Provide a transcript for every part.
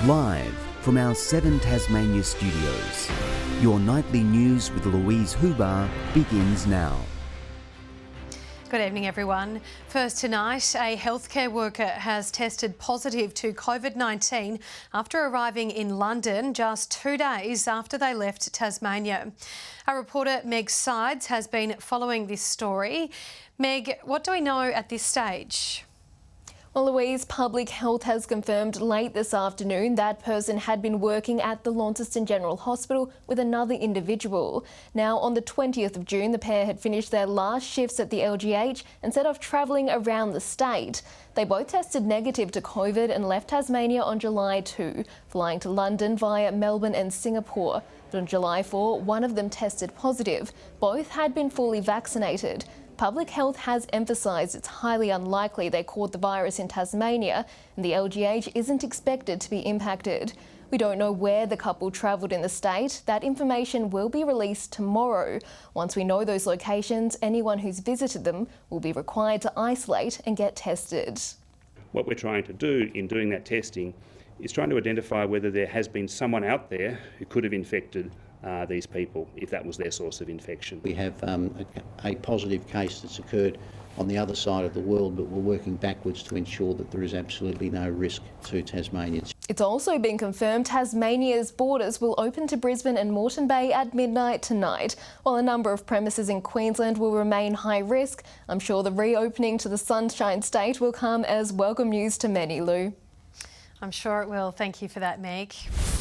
Live from our 7 Tasmania studios, your nightly news with Louise Huber begins now. Good evening, everyone. First tonight, a healthcare worker has tested positive to COVID-19 after arriving in London just 2 days after they left Tasmania. Our reporter Meg Sides has been following this story. Meg, what do we know at this stage? Well, Louise, Public Health has confirmed late this afternoon that person had been working at the Launceston General Hospital with another individual. Now, on the 20th of June, the pair had finished their last shifts at the LGH and set off travelling around the state. They both tested negative to COVID and left Tasmania on July 2, flying to London via Melbourne and Singapore. But on July 4, one of them tested positive. Both had been fully vaccinated. Public Health has emphasised it's highly unlikely they caught the virus in Tasmania, and the LGH isn't expected to be impacted. We don't know where the couple travelled in the state. That information will be released tomorrow. Once we know those locations, anyone who's visited them will be required to isolate and get tested. What we're trying to do in doing that testing is trying to identify whether there has been someone out there who could have infected these people, if that was their source of infection. We have a positive case that's occurred on the other side of the world, but we're working backwards to ensure that there is absolutely no risk to Tasmanians. It's also been confirmed Tasmania's borders will open to Brisbane and Moreton Bay at midnight tonight. While a number of premises in Queensland will remain high risk, I'm sure the reopening to the Sunshine State will come as welcome news to many, Lou. I'm sure it will. Thank you for that, Meg.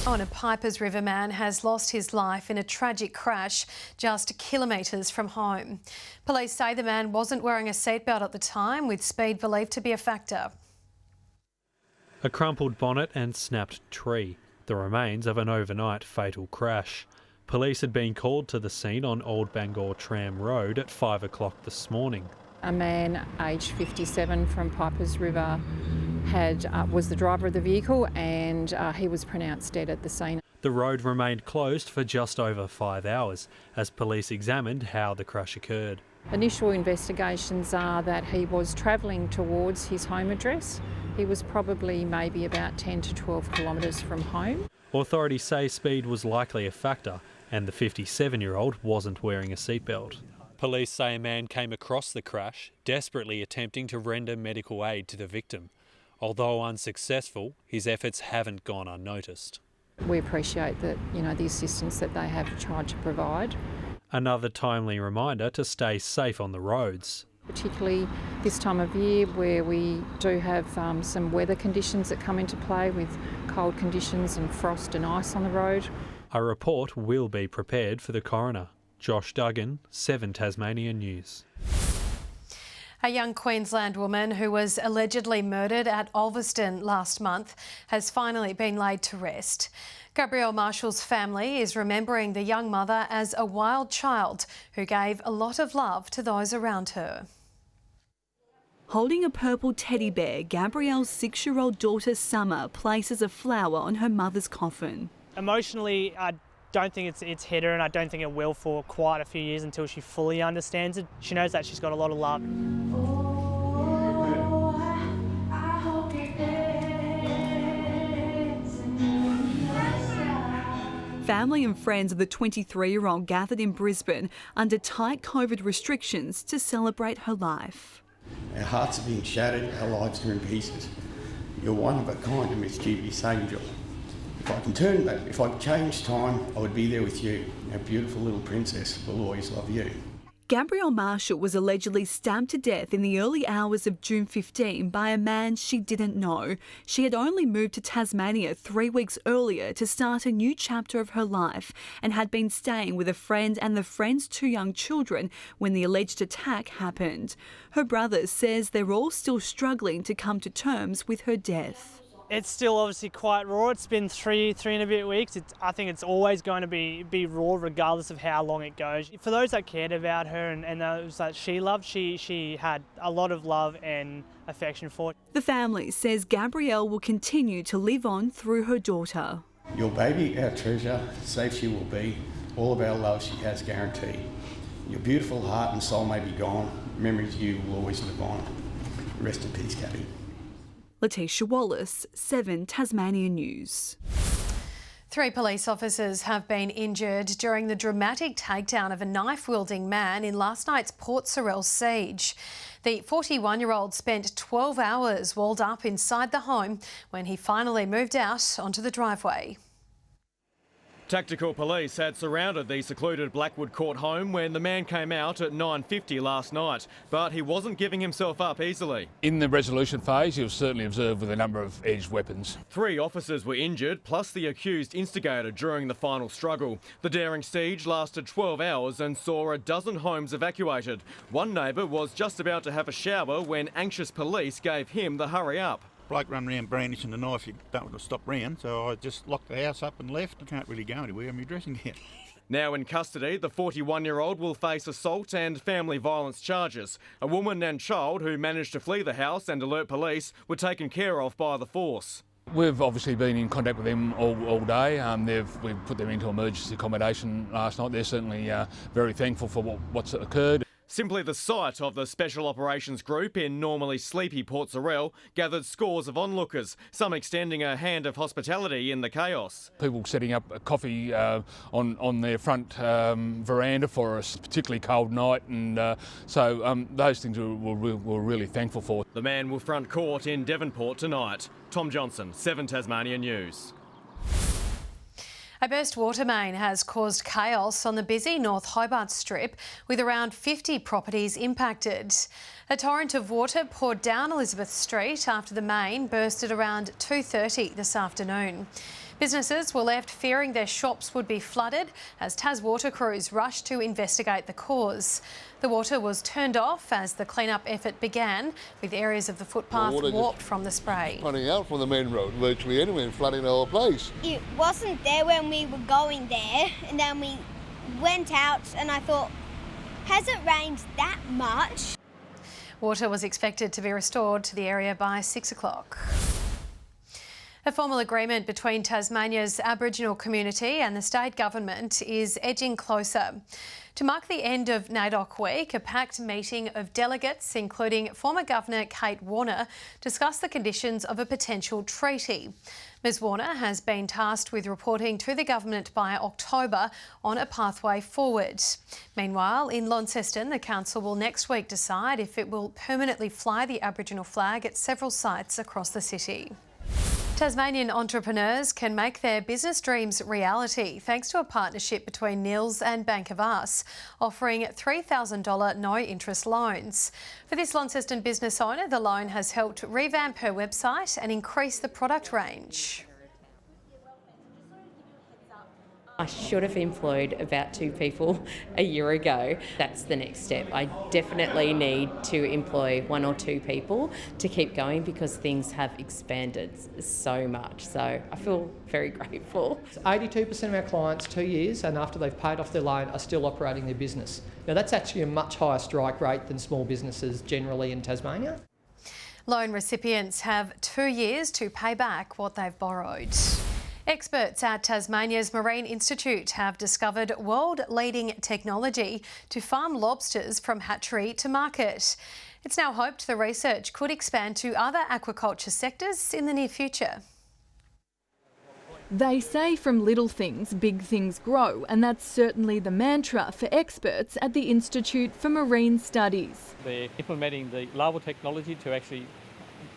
A Pipers River man has lost his life in a tragic crash just kilometres from home. Police say the man wasn't wearing a seatbelt at the time, with speed believed to be a factor. A crumpled bonnet and snapped tree, the remains of an overnight fatal crash. Police had been called to the scene on Old Bangor Tram Road at 5 o'clock this morning. A man aged 57 from Pipers River was the driver of the vehicle, and he was pronounced dead at the scene. The road remained closed for just over 5 hours as police examined how the crash occurred. Initial investigations are that he was travelling towards his home address. He was probably maybe about 10 to 12 kilometres from home. Authorities say speed was likely a factor, and the 57-year-old wasn't wearing a seatbelt. Police say a man came across the crash, desperately attempting to render medical aid to the victim. Although unsuccessful, his efforts haven't gone unnoticed. We appreciate that, the assistance that they have tried to provide. Another timely reminder to stay safe on the roads. Particularly this time of year where we do have some weather conditions that come into play with cold conditions and frost and ice on the road. A report will be prepared for the coroner. Josh Duggan, 7 Tasmania News. A young Queensland woman who was allegedly murdered at Ulverston last month has finally been laid to rest. Gabrielle Marshall's family is remembering the young mother as a wild child who gave a lot of love to those around her. Holding a purple teddy bear, Gabrielle's 6-year-old daughter Summer places a flower on her mother's coffin. Emotionally, I don't think it's hit her, and I don't think it will for quite a few years until she fully understands it. She knows that she's got a lot of love. Family and friends of the 23-year-old gathered in Brisbane under tight COVID restrictions to celebrate her life. Our hearts are being shattered, our lives are in pieces. You're one of a kind, a mischievous angel. If I can turn back, if I could change time, I would be there with you. Our beautiful little princess will always love you. Gabrielle Marshall was allegedly stabbed to death in the early hours of June 15 by a man she didn't know. She had only moved to Tasmania 3 weeks earlier to start a new chapter of her life and had been staying with a friend and the friend's 2 young children when the alleged attack happened. Her brother says they're all still struggling to come to terms with her death. It's still obviously quite raw. It's been three and a bit weeks. I think it's always going to be raw regardless of how long it goes. For those that cared about her and those that she loved, she had a lot of love and affection for. The family says Gabrielle will continue to live on through her daughter. Your baby, our treasure, safe she will be. All of our love she has guaranteed. Your beautiful heart and soul may be gone. Memories of you will always live on. Rest in peace, Gabby. Letitia Wallace, 7 Tasmania News. 3 police officers have been injured during the dramatic takedown of a knife-wielding man in last night's Port SORELL siege. The 41-year-old spent 12 hours walled up inside the home when he finally moved out onto the driveway. Tactical police had surrounded the secluded Blackwood Court home when the man came out at 9:50 last night, but he wasn't giving himself up easily. In the resolution phase, he was certainly observed with a number of edged weapons. 3 officers were injured, plus the accused instigator during the final struggle. The daring siege lasted 12 hours and saw a dozen homes evacuated. One neighbour was just about to have a shower when anxious police gave him the hurry up. Bloke run round brandishing the knife, you don't want to stop round, so I just locked the house up and left. I can't really go anywhere, I'm dressing gown. Now in custody, the 41-year-old will face assault and family violence charges. A woman and child who managed to flee the house and alert police were taken care of by the force. We've obviously been in contact with them all day. We've put them into emergency accommodation last night. They're certainly very thankful for what's occurred. Simply the sight of the Special Operations Group in normally sleepy Port SORELL gathered scores of onlookers, some extending a hand of hospitality in the chaos. People setting up a coffee on their front veranda for us, particularly cold night, and so those things we're really thankful for. The man will front court in Devonport tonight. Tom Johnson, 7 Tasmania News. A burst water main has caused chaos on the busy North Hobart Strip, with around 50 properties impacted. A torrent of water poured down Elizabeth Street after the main burst at around 2:30 this afternoon. Businesses were left fearing their shops would be flooded as Tas water crews rushed to investigate the cause. The water was turned off as the clean-up effort began, with areas of the footpath warped from the spray. Running out from the main road virtually anyway and flooding the whole place. It wasn't there when we were going there, and then we went out and I thought, has it rained that much? Water was expected to be restored to the area by 6 o'clock. A formal agreement between Tasmania's Aboriginal community and the state government is edging closer. To mark the end of NAIDOC Week, a packed meeting of delegates, including former Governor Kate Warner, discussed the conditions of a potential treaty. Ms Warner has been tasked with reporting to the government by October on a pathway forward. Meanwhile, in Launceston, the council will next week decide if it will permanently fly the Aboriginal flag at several sites across the city. Tasmanian entrepreneurs can make their business dreams reality thanks to a partnership between NILS and Bank of Us, offering $3,000 no-interest loans. For this Launceston business owner, the loan has helped revamp her website and increase the product range. I should have employed about 2 people a year ago. That's the next step. I definitely need to employ 1 or 2 people to keep going because things have expanded so much. So I feel very grateful. 82% of our clients, 2 years and after they've paid off their loan, are still operating their business. Now that's actually a much higher strike rate than small businesses generally in Tasmania. Loan recipients have 2 years to pay back what they've borrowed. Experts at Tasmania's Marine Institute have discovered world-leading technology to farm lobsters from hatchery to market. It's now hoped the research could expand to other aquaculture sectors in the near future. They say from little things, big things grow, and that's certainly the mantra for experts at the Institute for Marine Studies. They're implementing the larval technology to actually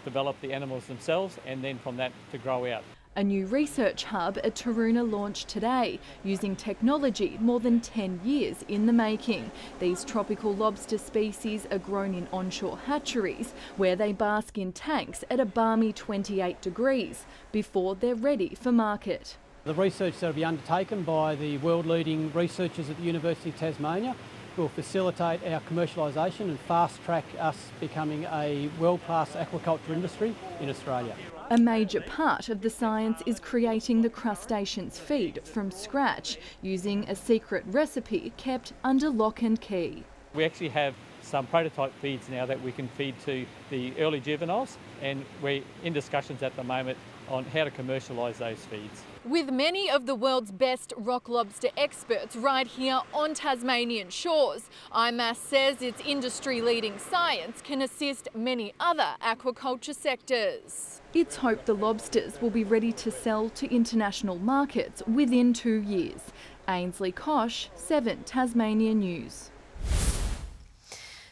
develop the animals themselves and then from that to grow out. A new research hub at TAROONA launched today, using technology more than 10 years in the making. These tropical lobster species are grown in onshore hatcheries, where they bask in tanks at a balmy 28 degrees before they're ready for market. The research that will be undertaken by the world-leading researchers at the University of Tasmania will facilitate our commercialisation and fast-track us becoming a world-class aquaculture industry in Australia. A major part of the science is creating the crustaceans feed from scratch, using a secret recipe kept under lock and key. We actually have some prototype feeds now that we can feed to the early juveniles, and we're in discussions at the moment on how to commercialise those feeds. With many of the world's best rock lobster experts right here on Tasmanian shores, IMAS says its industry-leading science can assist many other aquaculture sectors. It's hoped the lobsters will be ready to sell to international markets within 2 years. AINSLEY, KOCH, 7 Tasmania News.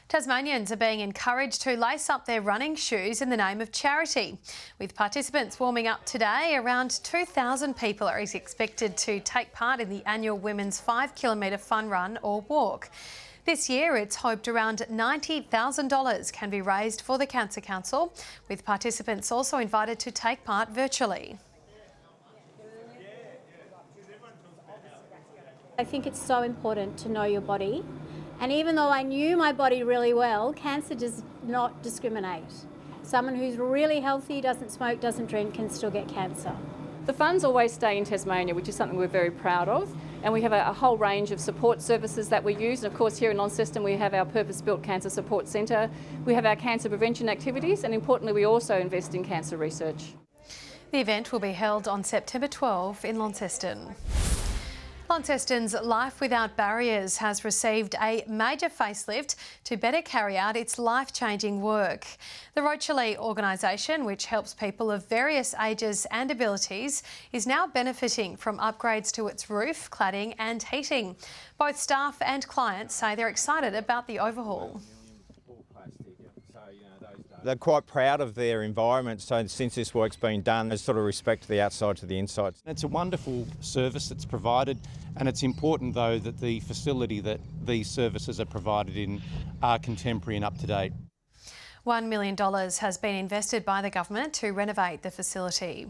Tasmanians are being encouraged to lace up their running shoes in the name of charity. With participants warming up today, around 2,000 people are expected to take part in the annual Women's 5-kilometre fun run or walk. This year, it's hoped around $90,000 can be raised for the Cancer Council, with participants also invited to take part virtually. I think it's so important to know your body. And even though I knew my body really well, cancer does not discriminate. Someone who's really healthy, doesn't smoke, doesn't drink, can still get cancer. The funds always stay in Tasmania, which is something we're very proud of. And we have a whole range of support services that we use. And of course, here in Launceston, we have our purpose-built Cancer Support Centre. We have our cancer prevention activities, and importantly, we also invest in cancer research. The event will be held on September 12 in Launceston. Launceston's Life Without Barriers has received a major facelift to better carry out its life-changing work. The Rochelle organisation, which helps people of various ages and abilities, is now benefiting from upgrades to its roof, cladding and heating. Both staff and clients say they're excited about the overhaul. They're quite proud of their environment, so since this work's been done, there's sort of respect to the outside to the inside. It's a wonderful service that's provided, and it's important though that the facility that these services are provided in are contemporary and up to date. $1 million has been invested by the government to renovate the facility.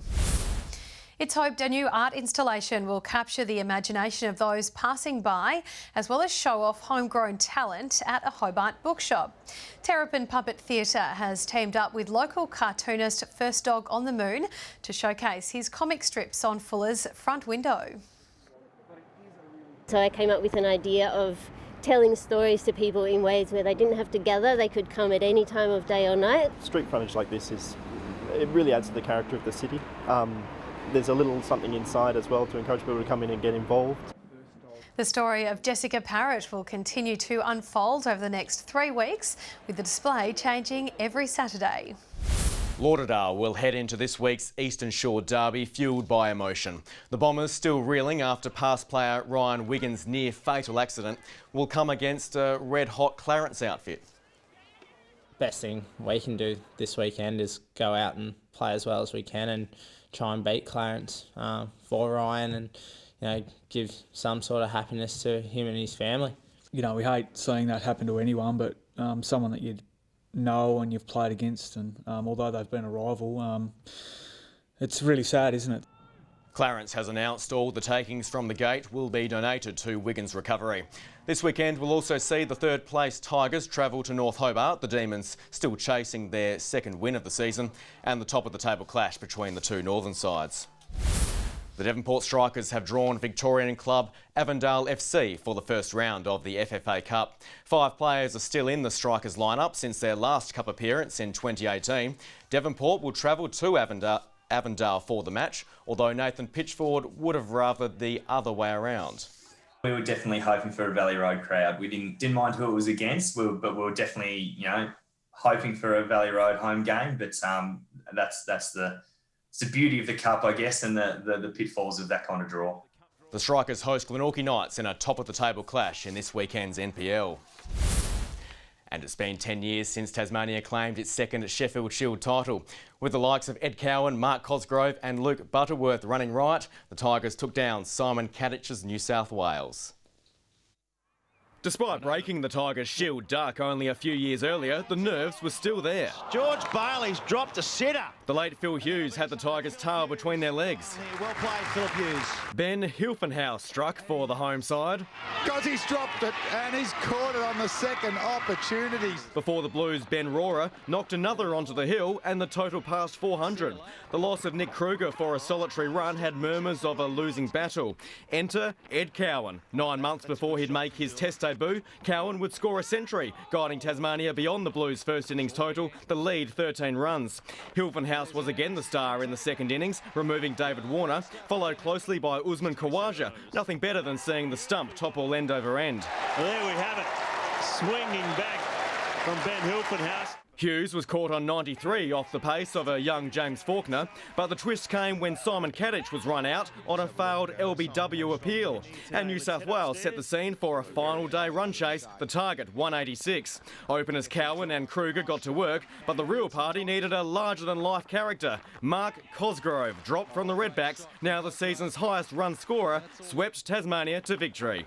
It's hoped a new art installation will capture the imagination of those passing by, as well as show off homegrown talent at a Hobart bookshop. TERRAPIN Puppet Theatre has teamed up with local cartoonist First Dog on the Moon to showcase his comic strips on Fuller's front window. So I came up with an idea of telling stories to people in ways where they didn't have to gather, they could come at any time of day or night. Street frontage like this it really adds to the character of the city. There's a little something inside as well to encourage people to come in and get involved. The story of Jessica Parrott will continue to unfold over the next 3 weeks, with the display changing every Saturday. Lauderdale will head into this week's Eastern Shore derby fuelled by emotion. The Bombers, still reeling after past player Ryan Wiggins' near-fatal accident, will come against a red-hot Clarence outfit. Best thing we can do this weekend is go out and play as well as we can and try and beat Clarence for Ryan and give some sort of happiness to him and his family. We hate seeing that happen to anyone, but someone that you know and you've played against, and although they've been a rival, it's really sad, isn't it? Clarence has announced all the takings from the gate will be donated to Wiggins' recovery. This weekend will also see the third-place Tigers travel to North Hobart, the Demons still chasing their second win of the season, and the top-of-the-table clash between the two northern sides. The Devonport Strikers have drawn Victorian club Avondale FC for the first round of the FFA Cup. 5 players are still in the Strikers lineup since their last Cup appearance in 2018. Devonport will travel to Avondale for the match, although Nathan Pitchford would have rathered the other way around. We were definitely hoping for a Valley Road crowd. We didn't mind who it was against, but we were definitely, hoping for a Valley Road home game. But that's the beauty of the Cup, I guess, and the pitfalls of that kind of draw. The Strikers host Glenorchy Knights in a top-of-the-table clash in this weekend's NPL. And it's been 10 years since Tasmania claimed its second Sheffield Shield title. With the likes of Ed Cowan, Mark Cosgrove and Luke Butterworth running riot, the Tigers took down Simon Kadich's New South Wales. Despite breaking the Tigers' shield duck only a few years earlier, the nerves were still there. George Bailey's dropped a sitter. The late Phil Hughes had the Tigers' tail between their legs. Well played, Philip Hughes. Ben Hilfenhaus struck for the home side. Gozzie's dropped it and he's caught it on the second opportunity. Before the Blues, Ben Rohrer knocked another onto the hill and the total passed 400. The loss of Nick Kruger for a solitary run had murmurs of a losing battle. Enter Ed Cowan. 9 months before he'd make his Test debut, Cowan would score a century, guiding Tasmania beyond the Blues' first innings total, the lead 13 runs. Hilton House was again the star in the second innings, removing David Warner, followed closely by Usman Khawaja. Nothing better than seeing the stump topple end over end. Well, there we have it, swinging back from Ben Hilton House. Hughes was caught on 93 off the pace of a young James Faulkner, but the twist came when Simon Kadich was run out on a failed LBW appeal. And New South Wales set the scene for a final day run chase, the target 186. Openers Cowan and Kruger got to work, but the real party needed a larger-than-life character. Mark Cosgrove dropped from the Redbacks, now the season's highest run scorer, swept Tasmania to victory.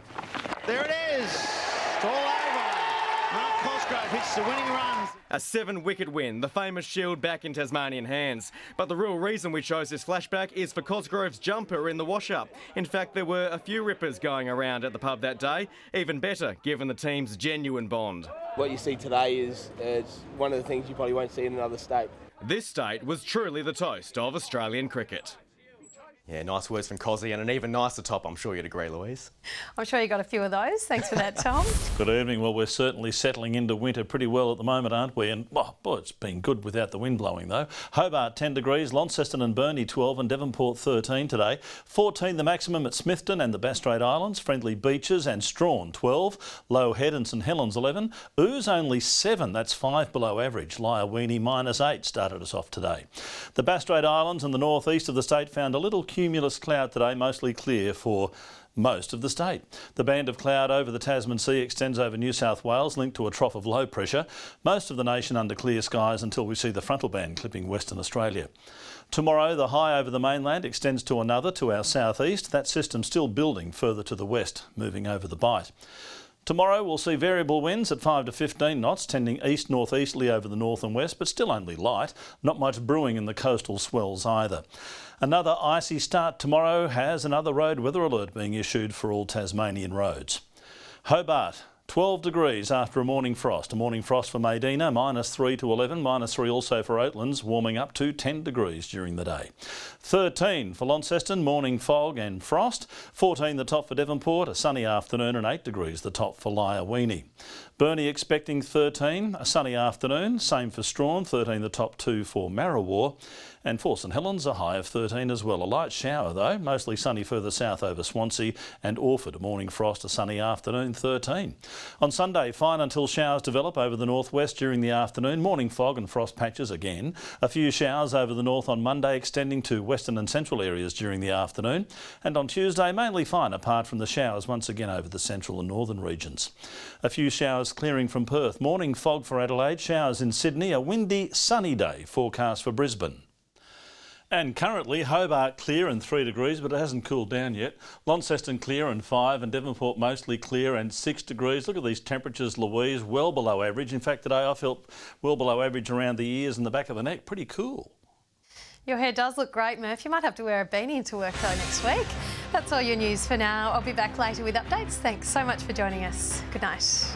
There it is. It's all over. Mark Cosgrove hits the winning runs. A 7-wicket win, the famous shield back in Tasmanian hands. But the real reason we chose this flashback is for Cosgrove's jumper in the wash-up. In fact, there were a few rippers going around at the pub that day. Even better, given the team's genuine bond. What you see today is one of the things you probably won't see in another state. This state was truly the toast of Australian cricket. Yeah, nice words from Cozzy and an even nicer top, I'm sure you'd agree, Louise. I'm sure you got a few of those. Thanks for that, Tom. Good evening. Well, we're certainly settling into winter pretty well at the moment, aren't we? And, oh, boy, it's been good without the wind blowing, though. Hobart, 10 degrees, Launceston and Burnie, 12, and Devonport, 13 today. 14 the maximum at Smithton and the Bass Strait Islands, Friendly Beaches and Strawn, 12. Low Head and St Helens, 11. Ooze only 7, that's 5 below average. Lyawini, -8, started us off today. The Bass Strait Islands and the northeast of the state found a little cumulus cloud today, mostly clear for most of the state. The band of cloud over the Tasman Sea extends over New South Wales, linked to a trough of low pressure. Most of the nation under clear skies until we see the frontal band clipping Western Australia. Tomorrow, the high over the mainland extends to another to our southeast. That system still building further to the west, moving over the Bight. Tomorrow we'll see variable winds at 5 to 15 knots, tending east-northeasterly over the north and west, but still only light. Not much brewing in the coastal swells either. Another icy start tomorrow has another road weather alert being issued for all Tasmanian roads. Hobart, 12 degrees after a morning frost. A morning frost for Medina, -3 to 11, -3 also for Oatlands, warming up to 10 degrees during the day. 13 for Launceston, morning fog and frost. 14 the top for Devonport, a sunny afternoon, and 8 degrees the top for Lyawini. Burnie expecting 13, a sunny afternoon, same for Strawn, 13 the top 2 for Marrawar. And for St Helens, a high of 13 as well. A light shower though, mostly sunny further south over Swansea, and Orford, a morning frost, a sunny afternoon, 13. On Sunday, fine until showers develop over the northwest during the afternoon. Morning fog and frost patches again. A few showers over the north on Monday, extending to western and central areas during the afternoon. And on Tuesday, mainly fine apart from the showers once again over the central and northern regions. A few showers clearing from Perth. Morning fog for Adelaide, showers in Sydney, a windy, sunny day forecast for Brisbane. And currently Hobart clear and 3 degrees, but it hasn't cooled down yet. Launceston clear and 5, and Devonport mostly clear and 6 degrees. Look at these temperatures, Louise, well below average. In fact, today I felt well below average around the ears and the back of the neck. Pretty cool. Your hair does look great, Murph. You might have to wear a beanie into work though next week. That's all your news for now. I'll be back later with updates. Thanks so much for joining us. Good night.